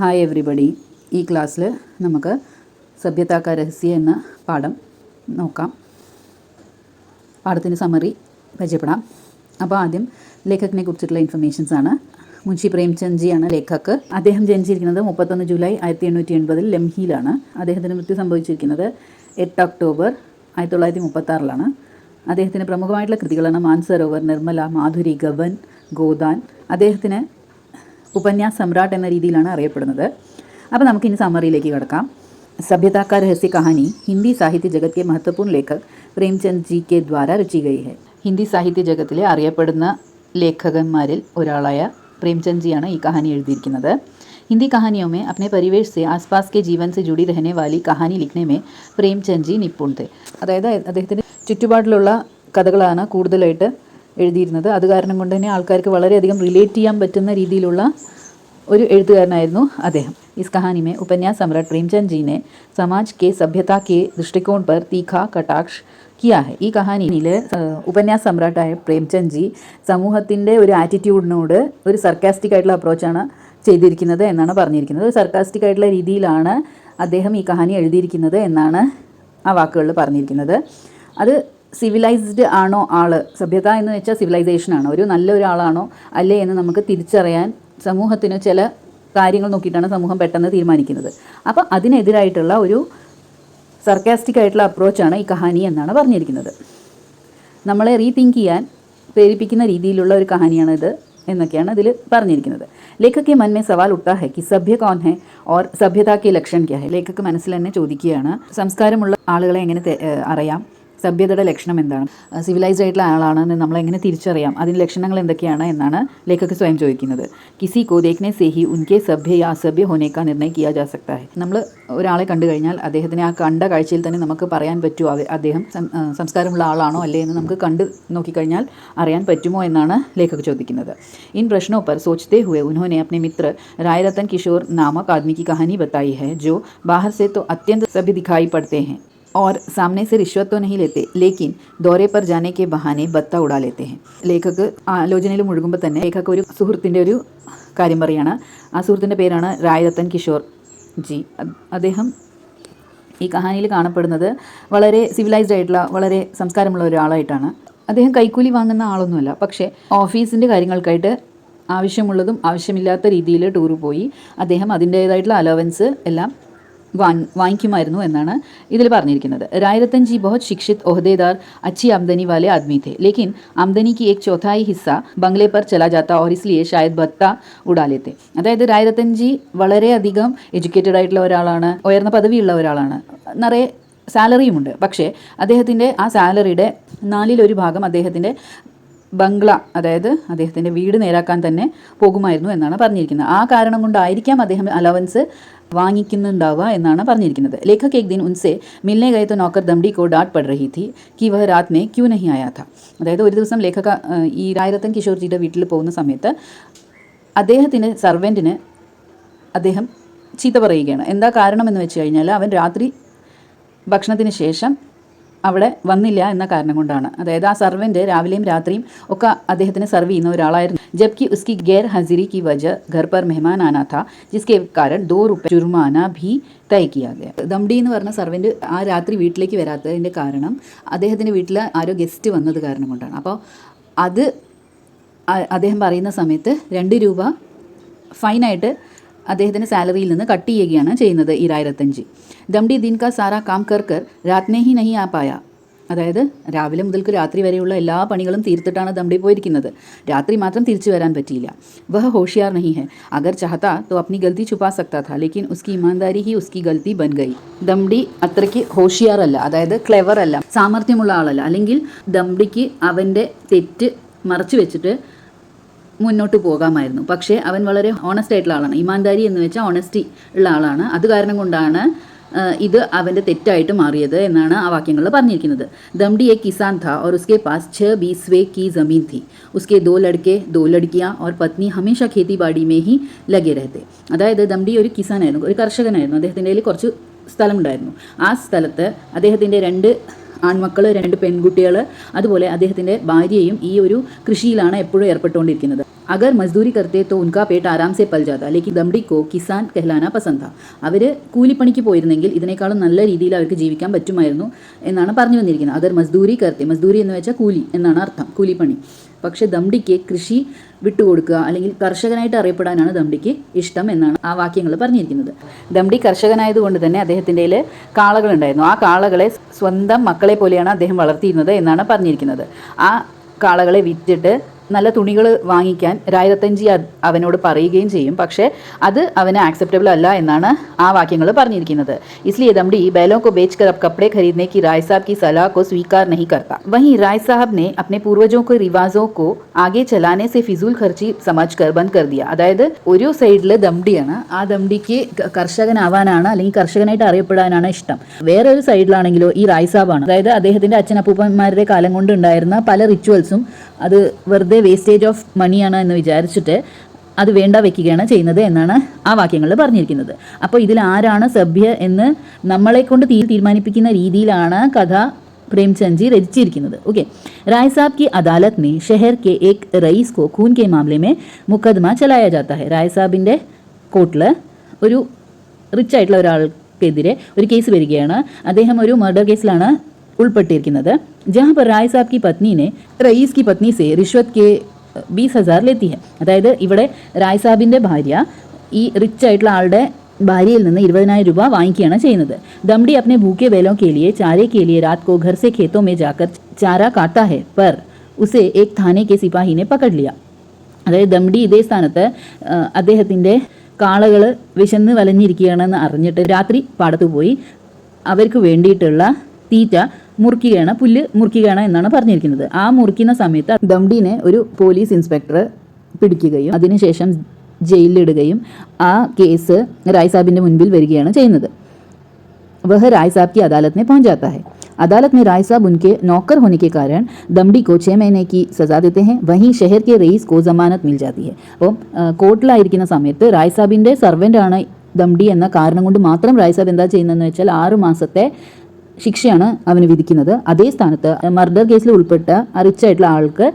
Hi everybody. ഈ ക്ലാസ്സിൽ നമുക്ക് സഭ്യതാ കാ രഹസ്യ എന്ന പാഠം നോക്കാം. പാഠത്തിൻ്റെ സമ്മറി പരിചയപ്പെടാം. അപ്പോൾ ആദ്യം ലേഖകനെ കുറിച്ചിട്ടുള്ള ഇൻഫർമേഷൻസ് ആണ്. മുൻഷി പ്രേംചന്ദ് ജിയാണ് ലേഖക്. അദ്ദേഹം ജനിച്ചിരിക്കുന്നത് 31 ജൂലൈ 1880 ലംഹിയിലാണ്. അദ്ദേഹത്തിന് മൃത്യു സംഭവിച്ചിരിക്കുന്നത് 8 ഒക്ടോബർ 1936 അദ്ദേഹത്തിന് പ്രമുഖമായിട്ടുള്ള കൃതികളാണ് മാൻസരോവർ, നിർമ്മല, മാധുരി, ഗബൻ, ഗോദാൻ. അദ്ദേഹത്തിന് ഉപന്യാസ് सम्राट എന്ന രീതിയിലാണ് അറിയപ്പെടുന്നത്. അപ്പോൾ നമുക്കിനി സമ്മറിയിലേക്ക് കിടക്കാം. सभ्यता का रहस्य कहानी हिंदी साहित्य जगत के महत्वपूर्ण लेखक प्रेमचंद जी के द्वारा रची गई है. ഹിന്ദി സാഹിത്യ ജഗത്തിലെ അറിയപ്പെടുന്ന ലേഖകന്മാരിൽ ഒരാളായ പ്രേംചന്ദ് ജിയാണ് ഈ കഹാനി എഴുതിയിരിക്കുന്നത്. हिंदी कहानियों में अपने परिवेश से आसपास के जीवन से जुड़ी रहने वाली कहानी लिखने में പ്രേംചന്ദ് ജി നിപുൺ थे. അതായത് അദ്ദേഹത്തിൻ്റെ ചുറ്റുപാടിലുള്ള കഥകളാണ് കൂടുതലായിട്ട് എഴുതിയിരുന്നത്. അത് കാരണം കൊണ്ട് തന്നെ ആൾക്കാർക്ക് വളരെയധികം റിലേറ്റ് ചെയ്യാൻ പറ്റുന്ന രീതിയിലുള്ള ഒരു എഴുത്തുകാരനായിരുന്നു അദ്ദേഹം. इस कहानी में उपन्यास सम्राट प्रेमचंद जी ने समाज के सभ्यता के दृष्टिकोण पर तीखा कटाक्ष किया है. ഈ കഹാനിയിൽ ഉപന്യാസ് സമ്രാട്ടായ പ്രേംചന്ദ് ജി സമൂഹത്തിൻ്റെ ഒരു ആറ്റിറ്റ്യൂഡിനോട് ഒരു സർക്കാസ്റ്റിക് ആയിട്ടുള്ള അപ്രോച്ചാണ് ചെയ്തിരിക്കുന്നത് എന്നാണ് പറഞ്ഞിരിക്കുന്നത്. ഒരു സർക്കാസ്റ്റിക് ആയിട്ടുള്ള രീതിയിലാണ് അദ്ദേഹം ഈ കഹാനി എഴുതിയിരിക്കുന്നത് എന്നാണ് ആ വാക്കുകളിൽ പറഞ്ഞിരിക്കുന്നത്. അത് സിവിലൈസ്ഡ് ആണോ ആൾ, സഭ്യത എന്ന് വെച്ചാൽ സിവിലൈസേഷനാണോ, ഒരു നല്ല ഒരാളാണോ അല്ലേ എന്ന് നമുക്ക് തിരിച്ചറിയാൻ സമൂഹത്തിന് ചില കാര്യങ്ങൾ നോക്കിയിട്ടാണ് സമൂഹം പെട്ടെന്ന് തീരുമാനിക്കുന്നത്. അപ്പോൾ അതിനെതിരായിട്ടുള്ള ഒരു സർക്കാസ്റ്റിക് ആയിട്ടുള്ള അപ്രോച്ചാണ് ഈ കഹാനി എന്നാണ് പറഞ്ഞിരിക്കുന്നത്. നമ്മളെ റീതിങ്ക് ചെയ്യാൻ പ്രേരിപ്പിക്കുന്ന രീതിയിലുള്ള ഒരു കഹാനിയാണിത് എന്നൊക്കെയാണ് ഇതിൽ പറഞ്ഞിരിക്കുന്നത്. ലേഖക് के मन में सवाल उठता है कि सभ्य कौन है और सभ्यता के लक्षण क्या है. ലേഖക് മനസ്സിൽ തന്നെ ചോദിക്കുകയാണ്, സംസ്കാരമുള്ള ആളുകളെ എങ്ങനെ അറിയാം, സഭ്യതയുടെ ലക്ഷണം എന്താണ്, സിവിലൈസ്ഡ് ആയിട്ടുള്ള ആളാണെന്ന് നമ്മളെങ്ങനെ തിരിച്ചറിയാം, അതിൻ്റെ ലക്ഷണങ്ങൾ എന്തൊക്കെയാണ് എന്നാണ് ലേഖക് സ്വയം ചോദിക്കുന്നത്. കിസി കോ ദേഖ്നെ സേ ഹി ഉൻകെ സഭ്യ യാ അസഭ്യ ഹോനെ കാ നിർണയ കിയാ ജാ സക്താ ഹൈ. നമ്മൾ ഒരാളെ കണ്ടു കഴിഞ്ഞാൽ അദ്ദേഹത്തിനെ ആ കണ്ട കാഴ്ചയിൽ തന്നെ നമുക്ക് പറയാൻ പറ്റുമോ അദ്ദേഹം സംസ്കാരമുള്ള ആളാണോ അല്ലേ എന്ന് നമുക്ക് കണ്ടു നോക്കിക്കഴിഞ്ഞാൽ അറിയാൻ പറ്റുമോ എന്നാണ് ലേഖക് ചോദിക്കുന്നത്. इन प्रश्नों पर सोचते हुए उन्होंने अपने मित्र राय रतन किशोर नामक आदमी की कहानी बताई है, जो बाहर से तो अत्यंत सभ्य दिखाई पड़ते हैं और सामने से रिश्वत तो नहीं लेते, लेकिन दौरे पर जाने के बहाने बत्ता उड़ा लेते हैं. ലേഖക് ആലോചനയിൽ മുഴുകുമ്പോൾ തന്നെ ലേഖക് ഒരു സുഹൃത്തിൻ്റെ ഒരു കാര്യം പറയുകയാണ്. ആ സുഹൃത്തിൻ്റെ പേരാണ് രായ് രത്തൻ കിഷോർ ജി. അദ്ദേഹം ഈ കഹാനിയിൽ കാണപ്പെടുന്നത് വളരെ സിവിലൈസ്ഡ് ആയിട്ടുള്ള വളരെ സംസ്കാരമുള്ള ഒരാളായിട്ടാണ്. അദ്ദേഹം കൈക്കൂലി വാങ്ങുന്ന ആളൊന്നുമല്ല, പക്ഷേ ഓഫീസിൻ്റെ കാര്യങ്ങൾക്കായിട്ട് ആവശ്യമുള്ളതും ആവശ്യമില്ലാത്ത രീതിയിൽ ടൂർ പോയി അദ്ദേഹം അതിൻ്റേതായിട്ടുള്ള അലവൻസ് എല്ലാം വാങ്ങിക്കുമായിരുന്നു എന്നാണ് ഇതിൽ പറഞ്ഞിരിക്കുന്നത്. राय रतन जी बहुत शिक्षित, ओहदेदार, अच्छी आमदनी वाले आदमी थे, लेकिन आमदनी की एक चौथाई हिस्सा बंगले पर चला जाता और इसलिए शायद भत्ता उड़ा लेते. അതായത് രായ് രത്തൻ ജി വളരെയധികം എഡ്യൂക്കേറ്റഡ് ആയിട്ടുള്ള ഒരാളാണ്, ഉയർന്ന പദവിയുള്ള ഒരാളാണ്, നിറയെ സാലറിയുമുണ്ട്. പക്ഷേ അദ്ദേഹത്തിൻ്റെ ആ സാലറിയുടെ 4/1 ഭാഗം അദ്ദേഹത്തിൻ്റെ ബംഗ്ല, അതായത് അദ്ദേഹത്തിൻ്റെ വീട് നേരാക്കാൻ തന്നെ പോകുമായിരുന്നു എന്നാണ് പറഞ്ഞിരിക്കുന്നത്. ആ കാരണം കൊണ്ടായിരിക്കാം അദ്ദേഹം അലവൻസ് വാങ്ങിക്കുന്നുണ്ടാവുക എന്നാണ് പറഞ്ഞിരിക്കുന്നത്. ലേഖക് एक दिन उनसे मिलने गए तो नौकर दमड़ी को डांट पड़ रही थी कि वह रात में क्यों नहीं आया था. അതായത് ഒരു ദിവസം ലേഖക ഈ രായ് രത്തൻ കിഷോർജിയുടെ വീട്ടിൽ പോകുന്ന സമയത്ത് അദ്ദേഹത്തിൻ്റെ സർവൻറ്റിന് അദ്ദേഹം ചീത്ത പറയുകയാണ്. എന്താ കാരണം എന്ന് വെച്ച് കഴിഞ്ഞാൽ അവൻ രാത്രി ഭക്ഷണത്തിന് ശേഷം അവിടെ വന്നില്ല എന്ന കാരണം കൊണ്ടാണ്. അതായത് ആ സർവൻറ്റ് രാവിലെയും രാത്രിയും ഒക്കെ അദ്ദേഹത്തിന് സർവ് ചെയ്യുന്ന ഒരാളായിരുന്നു. ജബ്കി ഉസ്കി ഗൈർ ഹാസിരി की वजह घर पर मेहमान आना था, जिसके कारण 2 रुपये जुर्माना भी तय किया गया. ദംഡി എന്ന് പറഞ്ഞ സർവൻറ്റ് ആ രാത്രി വീട്ടിലേക്ക് വരാത്തതിൻ്റെ കാരണം അദ്ദേഹത്തിൻ്റെ വീട്ടിൽ ആരോ ഗസ്റ്റ് വന്നത് കാരണം കൊണ്ടാണ്. അപ്പോൾ അത് അദ്ദേഹം പറയുന്ന സമയത്ത് 2 രൂപ ഫൈനായിട്ട് അദ്ദേഹത്തിൻ്റെ സാലറിയിൽ നിന്ന് കട്ട് ചെയ്യുകയാണ് ചെയ്യുന്നത് ഈ രായ് രത്തൻ ജി. ദംഡി ദിൻ കാ സാരാ കാം കർ രാത് മേ ഹി നഹി ആ പായ. അതായത് രാവിലെ മുതൽക്ക് രാത്രി വരെയുള്ള എല്ലാ പണികളും തീർത്തിട്ടാണ് ദംഡി പോയിരിക്കുന്നത്. രാത്രി മാത്രം തിരിച്ചു വരാൻ പറ്റിയില്ല. വഹ ഹോഷിയാർ നഹി ഹെ, അഗർ ചാഹത്താ തോ അപ്നി ഗൽത്തി ഛുപാ സക്താ ഥാ, ലേക്കിൻ ഉസ്കി ഈമാൻദാരി ഹി ഉസ്കി ഗൽത്തി ബൻ ഗയി. ദംഡി അത്രയ്ക്ക് ഹോഷിയാർ അല്ല, അതായത് ക്ലെവർ അല്ല, സാമർഥ്യമുള്ള ആളല്ല. അല്ലെങ്കിൽ ദംഡിക്ക് അവൻ്റെ തെറ്റ് മറച്ചു വെച്ചിട്ട് മുന്നോട്ട് പോകാമായിരുന്നു. പക്ഷേ അവൻ വളരെ ഓണസ്റ്റ് ആയിട്ടുള്ള ആളാണ്. ഈമാൻദാരി എന്ന് വെച്ചാൽ ഓണസ്റ്റി ഉള്ള ആളാണ്. അത് കാരണം കൊണ്ടാണ് ഇത് അവൻ്റെ തെറ്റായിട്ട് മാറിയത് എന്നാണ് ആ വാക്യങ്ങളിൽ പറഞ്ഞിരിക്കുന്നത്. ദംഡി एक किसान था और उसके पास 6 बीसवे की ज़मीन थी. उसके 2 लड़के 2 लड़कियां और पत्नी हमेशा खेती बाड़ी में ही लगे रहते. അതായത് ദംഡി ഒരു കിസാനായിരുന്നു, ഒരു കർഷകനായിരുന്നു. അദ്ദേഹത്തിൻ്റെ കയ്യിൽ കുറച്ച് സ്ഥലമുണ്ടായിരുന്നു. ആ സ്ഥലത്ത് അദ്ദേഹത്തിൻ്റെ 2 ആൺമക്കൾ, 2 പെൺകുട്ടികൾ, അതുപോലെ അദ്ദേഹത്തിൻ്റെ ഭാര്യയും ഈ ഒരു കൃഷിയിലാണ് എപ്പോഴും ഏർപ്പെട്ടുകൊണ്ടിരിക്കുന്നത്. अगर मजदूरी करते तो उनका पेट आराम से पल जाता, लेकिन दमड़ी को किसान कहलाना पसंद था. അവർ കൂലിപ്പണിക്ക് പോയിരുന്നെങ്കിൽ ഇതിനേക്കാളും നല്ല രീതിയിൽ അവർക്ക് ജീവിക്കാൻ പറ്റുമായിരുന്നു എന്നാണ് പറഞ്ഞു വന്നിരിക്കുന്നത്. അഗർ മസ്ദൂരി കർത്തെ, മസ്ദൂരി എന്ന് വെച്ചാൽ കൂലി എന്നാണ് അർത്ഥം, കൂലിപ്പണി. പക്ഷേ ദംഡിക്ക് കൃഷി വിട്ടുകൊടുക്കുക അല്ലെങ്കിൽ കർഷകനായിട്ട് അറിയപ്പെടാനാണ് ദംഡിക്ക് ഇഷ്ടം എന്നാണ് ആ വാക്യങ്ങൾ പറഞ്ഞിരിക്കുന്നത്. ദംഡി കർഷകനായതുകൊണ്ട് തന്നെ അദ്ദേഹത്തിൻ്റെ കാളകളുണ്ടായിരുന്നു. ആ കാളകളെ സ്വന്തം മക്കളെ പോലെയാണ് അദ്ദേഹം വളർത്തിയിരുന്നത് എന്നാണ് പറഞ്ഞിരിക്കുന്നത്. ആ കാളകളെ വിറ്റിട്ട് നല്ല തുണികൾ വാങ്ങിക്കാൻ രായരത്തൻജി അവനോട് പറയുകയും ചെയ്യും. പക്ഷേ അത് അവന് ആക്സെപ്റ്റബിൾ അല്ല എന്നാണ് ആ വാക്യങ്ങൾ പറഞ്ഞിരിക്കുന്നത്. इसलिए दमड़ी बैलों को बेचकर अब कपड़े खरीदने की राय साहब की सलाह को स्वीकार नहीं करता. वहीं राय साहब ने अपने पूर्वजों के रिवाजों को आगे चलाने से फिजूल खर्ची समझकर बंद कर दिया. അതായത് ഒരു സൈഡിൽ ദംഡിയാണ്, ആ ദംഡിക്ക് കർഷകനാവാനാണ് അല്ലെങ്കിൽ കർഷകനായിട്ട് അറിയപ്പെടാനാണ് ഇഷ്ടം. വേറെ ഒരു സൈഡിലാണെങ്കിലോ ഈ റായ് സാബാണ്, അതായത് അദ്ദേഹത്തിൻ്റെ അച്ഛനപ്പൂപ്പന്മാരുടെ കാലം കൊണ്ട് ഉണ്ടായിരുന്ന പല റിച്വൽസും അത് വെറുതെ വേസ്റ്റേജ് ഓഫ് മണിയാണ് എന്ന് വിചാരിച്ചിട്ട് അത് വേണ്ട വെക്കുകയാണ് ചെയ്യുന്നത് എന്നാണ് ആ വാക്യങ്ങളിൽ പറഞ്ഞിരിക്കുന്നത്. അപ്പോൾ ഇതിൽ ആരാണ് സഭ്യ എന്ന് നമ്മളെ കൊണ്ട് തീരുമാനിപ്പിക്കുന്ന രീതിയിലാണ് കഥ प्रेमचंद जी रचित. ओके. राय साहब की अदालत में शहर के एक रईस को खून के मामले में मुकदमा चलाया जाता है. राय साहबिൻ്റെ കോർട്ടിൽ ഒരു റിച്ച് ആയിട്ടുള്ള ഒരാൾക്കെതിരെ ഒരു കേസ് വരികയാണ്. അദ്ദേഹം ഒരു മർഡർ കേസിലാണ് ഉൾപ്പെട്ടിരിക്കുന്നത്. जहाँ पर राय साहब की पत्नी ने रईस की पत्नी से रिश्वत के 20,000 लेती है. അതായത് ഇവിടെ റായ് സാബിൻ്റെ ഭാര്യ ഈ റിച്ച് ആയിട്ടുള്ള ആളുടെ ഭാര്യയിൽ നിന്ന് 20,000 രൂപ വാങ്ങിക്കുകയാണ് ചെയ്യുന്നത്. दमड़ी अपने भूखे बैलों के लिए चारे के लिए रात को घर से खेतों में जाकर चारा काटता है, पर उसे एक थाने के सिपाही ने पकड़ लिया. അതായത് ദംഡി ഇതേ സ്ഥാനത്ത് അദ്ദേഹത്തിൻ്റെ കാളകൾ വിശന്ന് വലഞ്ഞിരിക്കുകയാണെന്ന് അറിഞ്ഞിട്ട് രാത്രി പാടത്ത് പോയി അവർക്ക് വേണ്ടിയിട്ടുള്ള തീറ്റ മുറിക്കുകയാണ്, പുല്ല് മുറിക്കുകയാണ് എന്നാണ് പറഞ്ഞിരിക്കുന്നത്. ആ മുറിക്കുന്ന സമയത്ത് ദംഡിനെ ഒരു പോലീസ് ഇൻസ്പെക്ടർ പിടിക്കുകയും അതിനുശേഷം ജയിലിലിടുകയും ആ കേസ് റായ് സാബിൻ്റെ മുൻപിൽ വരികയാണ് ചെയ്യുന്നത്. वह राय साहब की अदालत में पहुंच जाता है. अदालत में राय साहब उनके नौकर होने के कारण दमड़ी को 6 महीने की सज़ा देते हैं. वहीं शहर के रईस को जमानत मिल जाती है. അപ്പോൾ കോർട്ടിലായിരിക്കുന്ന സമയത്ത് റായ് സാബിൻ്റെ സർവൻ്റാണ് ദംഡി എന്ന കാരണം കൊണ്ട് മാത്രം റായ് സാബ് എന്താ ചെയ്യുന്നതെന്ന് വെച്ചാൽ 6 മാസത്തെ ശിക്ഷയാണ് അവന് വിധിക്കുന്നത്. അതേ സ്ഥാനത്ത് മർഡർ കേസിൽ ഉൾപ്പെട്ട റിച്ചായിട്ടുള്ള ആൾക്ക്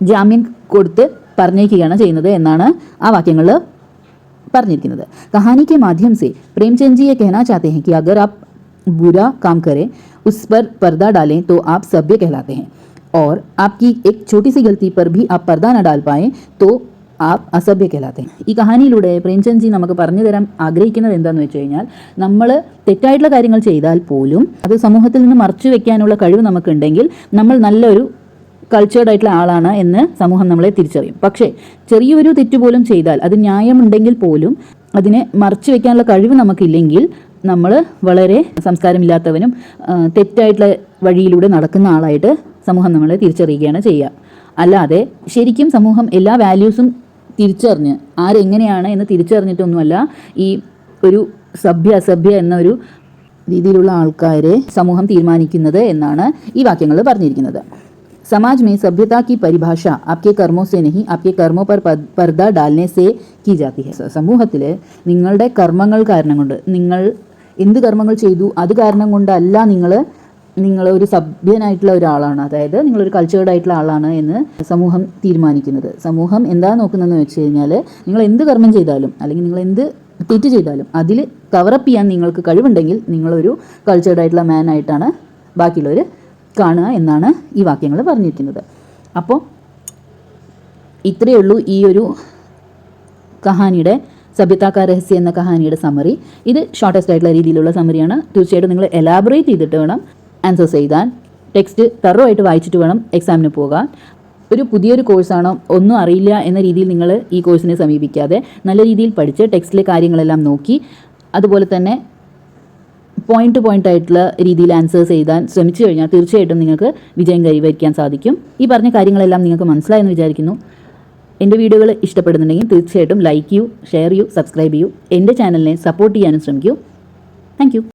ജാമ്യം കൊടുത്ത് പറഞ്ഞേക്കുകയാണ് ചെയ്യുന്നത് എന്നാണ് ആ വാക്യങ്ങൾ പറഞ്ഞിരിക്കുന്നത്. कहानी के माध्यम से प्रेमचंद जी ये कहना चाहते हैं कि अगर आप बुरा काम करें, उस पर पर्दा डालें तो आप सभ्य कहलाते हैं, और आपकी एक छोटी सी गलती पर भी आप पर्दा न डाल पाएं तो आप അസഭ്യ कहलाते हैं. ഈ കഹാനിയിലൂടെ പ്രേംചന്ദ് ജി നമുക്ക് പറഞ്ഞു തരാൻ ആഗ്രഹിക്കുന്നത് എന്താണെന്ന് വെച്ച് കഴിഞ്ഞാൽ, നമ്മൾ തെറ്റായിട്ടുള്ള കാര്യങ്ങൾ ചെയ്താൽ പോലും അത് സമൂഹത്തിൽ നിന്ന് മറച്ചു വെക്കാനുള്ള കഴിവ് നമുക്കുണ്ടെങ്കിൽ നമ്മൾ നല്ലൊരു കൾച്ചേർഡ് ആയിട്ടുള്ള ആളാണ് എന്ന് സമൂഹം നമ്മളെ തിരിച്ചറിയും. പക്ഷേ ചെറിയൊരു തെറ്റ് പോലും ചെയ്താൽ അത് ന്യായമുണ്ടെങ്കിൽ പോലും അതിനെ മറച്ചു വെക്കാനുള്ള കഴിവ് നമുക്കില്ലെങ്കിൽ നമ്മൾ വളരെ സംസ്കാരമില്ലാത്തവനും തെറ്റായിട്ടുള്ള വഴിയിലൂടെ നടക്കുന്ന ആളായിട്ട് സമൂഹം നമ്മളെ തിരിച്ചറിയുകയാണ് ചെയ്യുക. അല്ലാതെ ശരിക്കും സമൂഹം എല്ലാ വാല്യൂസും തിരിച്ചറിഞ്ഞ് ആരെങ്ങനെയാണ് എന്ന് തിരിച്ചറിഞ്ഞിട്ടൊന്നുമല്ല ഈ ഒരു സഭ്യ അസഭ്യ എന്നൊരു രീതിയിലുള്ള ആൾക്കാരെ സമൂഹം തീരുമാനിക്കുന്നത് എന്നാണ് ഈ വാക്യങ്ങൾ പറഞ്ഞിരിക്കുന്നത്. समाज में सभ्यता की परिभाषा आपके कर्मों से नहीं, आपके कर्मों पर पर्दा डालने से की जाती है. സമൂഹത്തിൽ നിങ്ങളുടെ കർമ്മങ്ങൾ കാരണം കൊണ്ട്, നിങ്ങൾ എന്ത് കർമ്മങ്ങൾ ചെയ്തു അത് കാരണം കൊണ്ടല്ല നിങ്ങൾ ഒരു സഭ്യനായിട്ടുള്ള ഒരാളാണ്, അതായത് നിങ്ങളൊരു കൾച്ചേർഡ് ആയിട്ടുള്ള ആളാണ് എന്ന് സമൂഹം തീരുമാനിക്കുന്നത്. സമൂഹം എന്താ നോക്കുന്നതെന്ന് വെച്ച് കഴിഞ്ഞാൽ, നിങ്ങൾ എന്ത് കർമ്മം ചെയ്താലും അല്ലെങ്കിൽ നിങ്ങൾ എന്ത് തെറ്റ് ചെയ്താലും അതിൽ കവറപ്പ് ചെയ്യാൻ നിങ്ങൾക്ക് കഴിവുണ്ടെങ്കിൽ നിങ്ങളൊരു കൾച്ചേർഡ് ആയിട്ടുള്ള മാൻ ആയിട്ടാണ് ബാക്കിയുള്ളവർ കാണുക എന്നാണ് ഈ വാക്യങ്ങൾ പറഞ്ഞിരിക്കുന്നത്. അപ്പോൾ ഇത്രയേ ഉള്ളൂ ഈ ഒരു കഹാനിയുടെ സഭ്യതാ രഹസ്യ എന്ന കഹാനിയുടെ സമ്മറി. ഇത് ഷോർട്ടസ്റ്റ് ആയിട്ടുള്ള രീതിയിലുള്ള സമ്മറിയാണ്. തീർച്ചയായിട്ടും നിങ്ങൾ എലാബറേറ്റ് ചെയ്തിട്ട് വേണം ആൻസേഴ്സ് എഴുതാൻ. ടെക്സ്റ്റ് തറോ ആയിട്ട് വായിച്ചിട്ട് വേണം എക്സാമിന് പോകാൻ. ഒരു പുതിയൊരു കോഴ്സാണോ ഒന്നും അറിയില്ല എന്ന രീതിയിൽ നിങ്ങൾ ഈ കോഴ്സിനെ സമീപിക്കാതെ നല്ല രീതിയിൽ പഠിച്ച് ടെക്സ്റ്റിലെ കാര്യങ്ങളെല്ലാം നോക്കി അതുപോലെ തന്നെ പോയിന്റ് ടു പോയിന്റ് ആയിട്ടുള്ള രീതിയിൽ ആൻസേഴ്സ് എഴുതാൻ ശ്രമിച്ചു കഴിഞ്ഞാൽ തീർച്ചയായിട്ടും നിങ്ങൾക്ക് വിജയം കൈവരിക്കാൻ സാധിക്കും. ഈ പറഞ്ഞ കാര്യങ്ങളെല്ലാം നിങ്ങൾക്ക് മനസ്സിലായെന്ന് വിചാരിക്കുന്നു. എൻ്റെ വീഡിയോകൾ ഇഷ്ടപ്പെടുന്നുണ്ടെങ്കിൽ തീർച്ചയായിട്ടും ലൈക്ക് ചെയ്യൂ, ഷെയർ ചെയ്യൂ, സബ്സ്ക്രൈബ് ചെയ്യൂ. എൻ്റെ ചാനലിനെ സപ്പോർട്ട് ചെയ്യാനും ശ്രമിക്കൂ. Thank you.